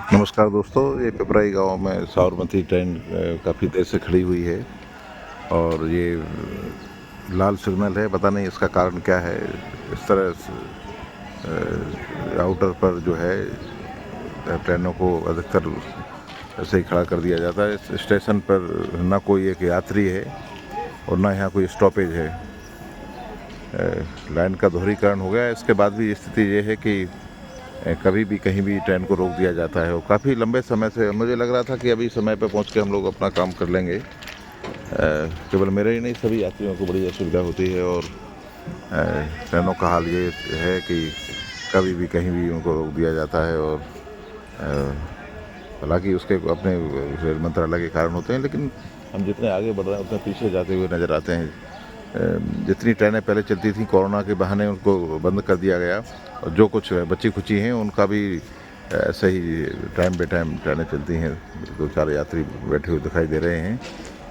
नमस्कार दोस्तों, ये पिपराई गांव में साबरमती ट्रेन काफ़ी देर से खड़ी हुई है और ये लाल सिग्नल है। पता नहीं इसका कारण क्या है। इस तरह आउटर पर जो है ट्रेनों को अधिकतर ऐसे ही खड़ा कर दिया जाता है। इस स्टेशन पर ना कोई एक यात्री है और ना यहाँ कोई स्टॉपेज है। लाइन का दोहरीकरण हो गया है। इसके बाद भी स्थिति ये है कि कभी भी कहीं भी ट्रेन को रोक दिया जाता है और काफ़ी लंबे समय से मुझे लग रहा था कि अभी समय पर पहुंच के हम लोग अपना काम कर लेंगे। केवल मेरे ही नहीं, सभी यात्रियों को बड़ी असुविधा होती है और ट्रेनों का हाल ये है कि कभी भी कहीं भी उनको रोक दिया जाता है। और हालांकि उसके अपने रेल मंत्रालय के कारण होते हैं, लेकिन हम जितने आगे बढ़ रहे हैं उतने पीछे जाते हुए नज़र आते हैं। जितनी ट्रेनें पहले चलती थी कोरोना के बहाने उनको बंद कर दिया गया और जो कुछ बची खुची हैं उनका भी ऐसे ही टाइम बे टाइम ट्रेनें चलती हैं। 2-4 यात्री बैठे हुए दिखाई दे रहे हैं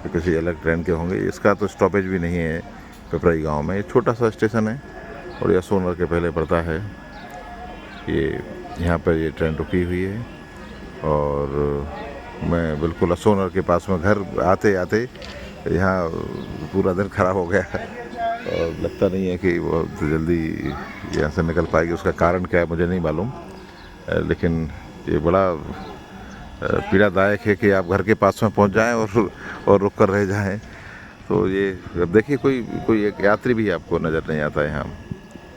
कि किसी अलग ट्रेन के होंगे। इसका तो स्टॉपेज भी नहीं है पिपराई गांव में। ये छोटा सा स्टेशन है और ये सोनर के पहले पड़ता है। ये यहाँ पर ये ट्रेन रुकी हुई है और मैं बिल्कुल असोनर के पास में घर आते आते यहाँ पूरा दिन खराब हो गया और लगता नहीं है कि वो जल्दी यहाँ से निकल पाएगी। उसका कारण क्या है मुझे नहीं मालूम, लेकिन ये बड़ा पीड़ादायक है कि आप घर के पास में पहुँच जाएं और रुक कर रह जाएं। तो ये अब देखिए, कोई कोई एक यात्री भी आपको नज़र नहीं आता यहाँ।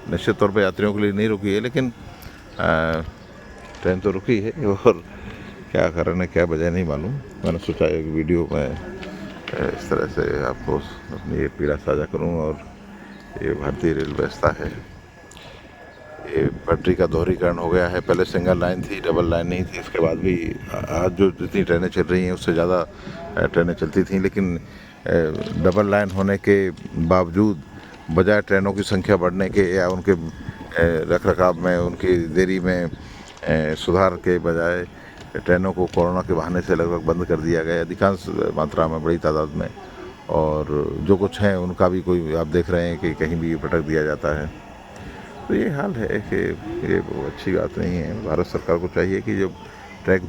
निश्चित तौर पे यात्रियों के लिए नहीं रुकी है, लेकिन ट्रेन तो रुकी है और क्या कारण है, क्या वजह नहीं मालूम। मैंने सोचा एक वीडियो में इस तरह से आपको अपनी ये पीड़ा साझा करूं। और ये भारतीय रेल व्यवस्था है। ये पटरी का दोहरीकरण हो गया है। पहले सिंगल लाइन थी, डबल लाइन नहीं थी। इसके बाद भी आज जो जितनी ट्रेनें चल रही हैं उससे ज़्यादा ट्रेनें चलती थीं, लेकिन डबल लाइन होने के बावजूद बजाय ट्रेनों की संख्या बढ़ने के या उनके रख रखाव में, उनकी देरी में सुधार के बजाय ट्रेनों को कोरोना के बहाने से लगभग बंद कर दिया गया अधिकांश मात्रा में, बड़ी तादाद में। और जो कुछ हैं उनका भी कोई आप देख रहे हैं कि कहीं भी पटक दिया जाता है। तो ये हाल है कि ये अच्छी बात नहीं है। भारत सरकार को चाहिए कि जब ट्रैक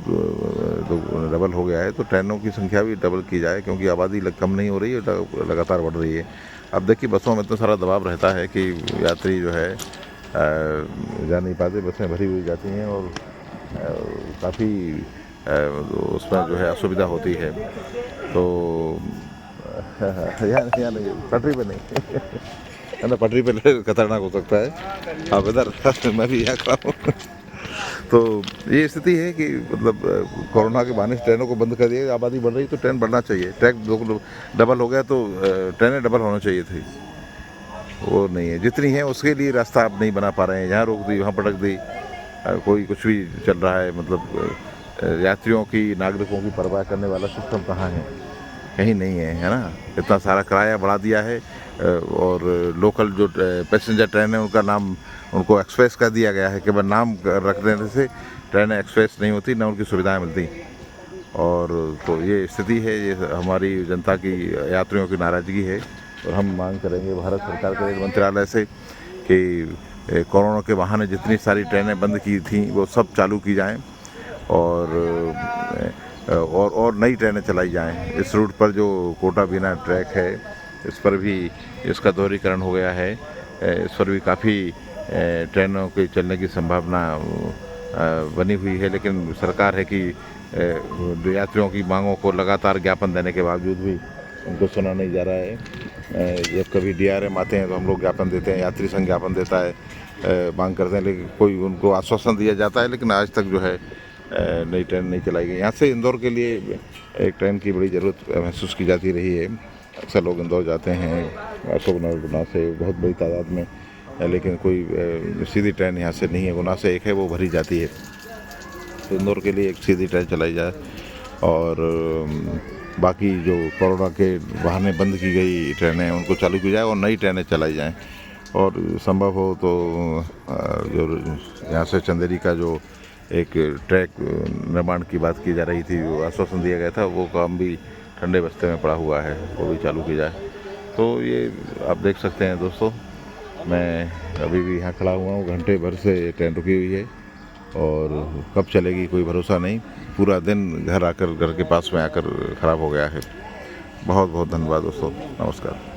डबल हो गया है तो ट्रेनों की संख्या भी डबल की जाए, क्योंकि आबादी कम नहीं हो रही है, लगातार बढ़ रही है। अब देखिए, बसों में इतना सारा दबाव रहता है कि यात्री जो है जा नहीं पाते। बसें भरी हुई जाती हैं और काफ़ी उसमें जो है असुविधा होती है। तो यहाँ नहीं, पटरी पे नहीं है ना, पटरी पे खतरनाक हो सकता है। आप इधर मैं भी यहाँ खड़ा हूँ। तो ये स्थिति है कि मतलब कोरोना के बहाने से ट्रेनों को बंद कर दिया। आबादी बढ़ रही तो ट्रेन बढ़ना चाहिए। ट्रैक डबल हो गया तो ट्रेनें डबल होना चाहिए थी, वो नहीं है। जितनी है उसके लिए रास्ता आप नहीं बना पा रहे हैं। यहाँ रोक दी, वहाँ पटक दी, कोई कुछ भी चल रहा है। मतलब यात्रियों की, नागरिकों की परवाह करने वाला सिस्टम कहाँ है? कहीं नहीं है, है ना। इतना सारा किराया बढ़ा दिया है और लोकल जो पैसेंजर ट्रेन है उनका नाम उनको एक्सप्रेस कर दिया गया है। केवल नाम रख देने से ट्रेनें एक्सप्रेस नहीं होती, ना उनकी सुविधाएं मिलती। और तो ये स्थिति है, ये हमारी जनता की, यात्रियों की नाराज़गी है। और हम मांग करेंगे भारत सरकार के रेल मंत्रालय से कि कोरोना के बहाने जितनी सारी ट्रेनें बंद की थी वो सब चालू की जाएं और नई ट्रेनें चलाई जाएं। इस रूट पर जो कोटा बिना ट्रैक है, इस पर भी इसका दोहरीकरण हो गया है। इस पर भी काफ़ी ट्रेनों के चलने की संभावना बनी हुई है, लेकिन सरकार है कि यात्रियों की मांगों को लगातार ज्ञापन देने के बावजूद भी उनको सुना नहीं जा रहा है। जब कभी DRM आते हैं तो हम लोग ज्ञापन देते हैं, यात्री संघ ज्ञापन देता है, मांग करते हैं, लेकिन कोई उनको आश्वासन दिया जाता है, लेकिन आज तक जो है नई ट्रेन नहीं चलाई गई। यहाँ से इंदौर के लिए एक ट्रेन की बड़ी ज़रूरत महसूस की जाती रही है। अक्सर लोग इंदौर जाते हैं अशोकनगर, गुना से, बहुत बड़ी तादाद में, लेकिन कोई सीधी ट्रेन यहाँ से नहीं है। गुना से एक है, वो भरी जाती है। तो इंदौर के लिए एक सीधी ट्रेन चलाई जाए और बाकी जो कोरोना के बहाने बंद की गई ट्रेनें उनको चालू की जाए और नई ट्रेनें चलाई जाएं। और संभव हो तो जो यहाँ से चंदेरी का जो एक ट्रैक निर्माण की बात की जा रही थी, वो आश्वासन दिया गया था, वो काम भी ठंडे बस्ते में पड़ा हुआ है, वो भी चालू की जाए। तो ये आप देख सकते हैं दोस्तों, मैं अभी भी यहाँ खड़ा हुआ हूँ, घंटे भर से ट्रेन रुकी हुई है और कब चलेगी कोई भरोसा नहीं। पूरा दिन घर के पास में आकर ख़राब हो गया है। बहुत बहुत धन्यवाद दोस्तों, नमस्कार।